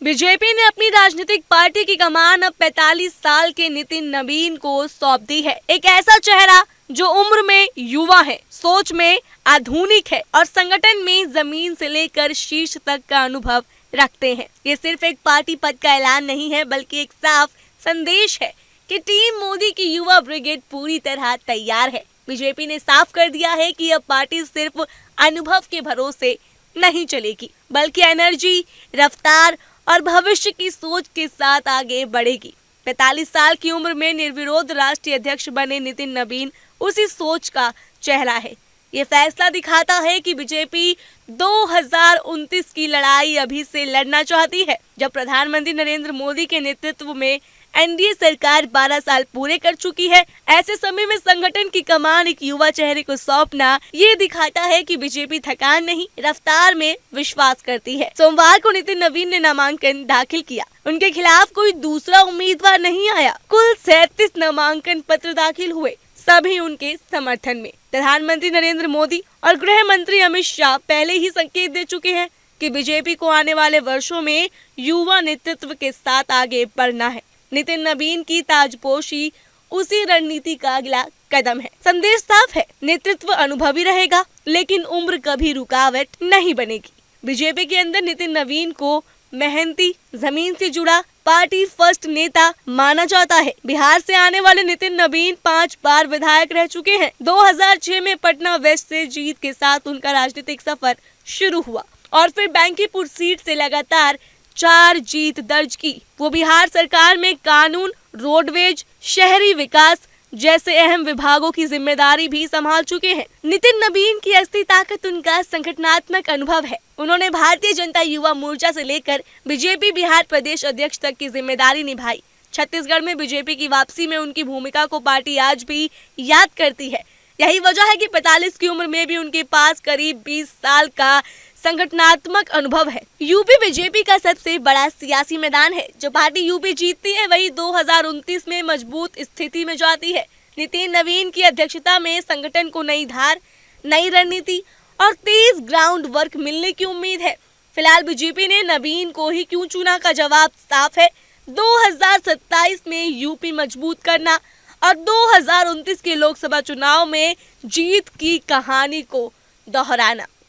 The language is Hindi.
बीजेपी ने अपनी राजनीतिक पार्टी की कमान अब 45 साल के नितिन नवीन को सौंप दी है। एक ऐसा चेहरा जो उम्र में युवा है, सोच में आधुनिक है और संगठन में जमीन से लेकर शीर्ष तक का अनुभव रखते हैं। ये सिर्फ एक पार्टी पद का ऐलान नहीं है, बल्कि एक साफ संदेश है कि टीम मोदी की युवा ब्रिगेड पूरी तरह तैयार है। बीजेपी ने साफ कर दिया है कि अब पार्टी सिर्फ अनुभव के भरोसे नहीं चलेगी, बल्कि एनर्जी, रफ्तार और भविष्य की सोच के साथ आगे बढ़ेगी। 45 साल की उम्र में निर्विरोध राष्ट्रीय अध्यक्ष बने नितिन नवीन उसी सोच का चेहरा है। ये फैसला दिखाता है कि बीजेपी 2029 की लड़ाई अभी से लड़ना चाहती है, जब प्रधानमंत्री नरेंद्र मोदी के नेतृत्व में एनडीए सरकार 12 साल पूरे कर चुकी है। ऐसे समय में संगठन की कमान एक युवा चेहरे को सौंपना ये दिखाता है कि बीजेपी थकान नहीं, रफ्तार में विश्वास करती है। सोमवार को नितिन नवीन ने नामांकन दाखिल किया। उनके खिलाफ कोई दूसरा उम्मीदवार नहीं आया। कुल 37 नामांकन पत्र दाखिल हुए, सभी उनके समर्थन में। प्रधानमंत्री नरेंद्र मोदी और गृह मंत्री अमित शाह पहले ही संकेत दे चुके हैं कि बीजेपी को आने वाले वर्षों में युवा नेतृत्व के साथ आगे बढ़ना है। नितिन नवीन की ताजपोशी उसी रणनीति का अगला कदम है। संदेश साफ है, नेतृत्व अनुभवी रहेगा, लेकिन उम्र कभी रुकावट नहीं बनेगी। बीजेपी के अंदर नितिन नवीन को मेहनती, जमीन से जुड़ा, पार्टी फर्स्ट नेता माना जाता है। बिहार से आने वाले नितिन नवीन 5 बार विधायक रह चुके हैं। 2006 में पटना वेस्ट से जीत के साथ उनका राजनीतिक सफर शुरू हुआ और फिर बैंकीपुर सीट से लगातार 4 जीत दर्ज की। वो बिहार सरकार में कानून, रोडवेज, शहरी विकास जैसे अहम विभागों की जिम्मेदारी भी संभाल चुके हैं। नितिन नवीन की असली ताकत उनका संगठनात्मक अनुभव है। उन्होंने भारतीय जनता युवा मोर्चा से लेकर बीजेपी बिहार प्रदेश अध्यक्ष तक की जिम्मेदारी निभाई। छत्तीसगढ़ में बीजेपी की वापसी में उनकी भूमिका को पार्टी आज भी याद करती है। यही वजह है कि 45 की उम्र में भी उनके पास करीब 20 साल का संगठनात्मक अनुभव है। यूपी बीजेपी का सबसे बड़ा सियासी मैदान है। जो पार्टी यूपी जीतती है, वही 2029 में मजबूत स्थिति में जाती है। नितिन नवीन की अध्यक्षता में संगठन को नई धार, नई रणनीति और तेज ग्राउंड वर्क मिलने की उम्मीद है। फिलहाल बीजेपी ने नवीन को ही क्यों चुना का जवाब साफ है। 2027 में यूपी मजबूत करना और 2029 के लोकसभा चुनाव में जीत की कहानी को दोहराना।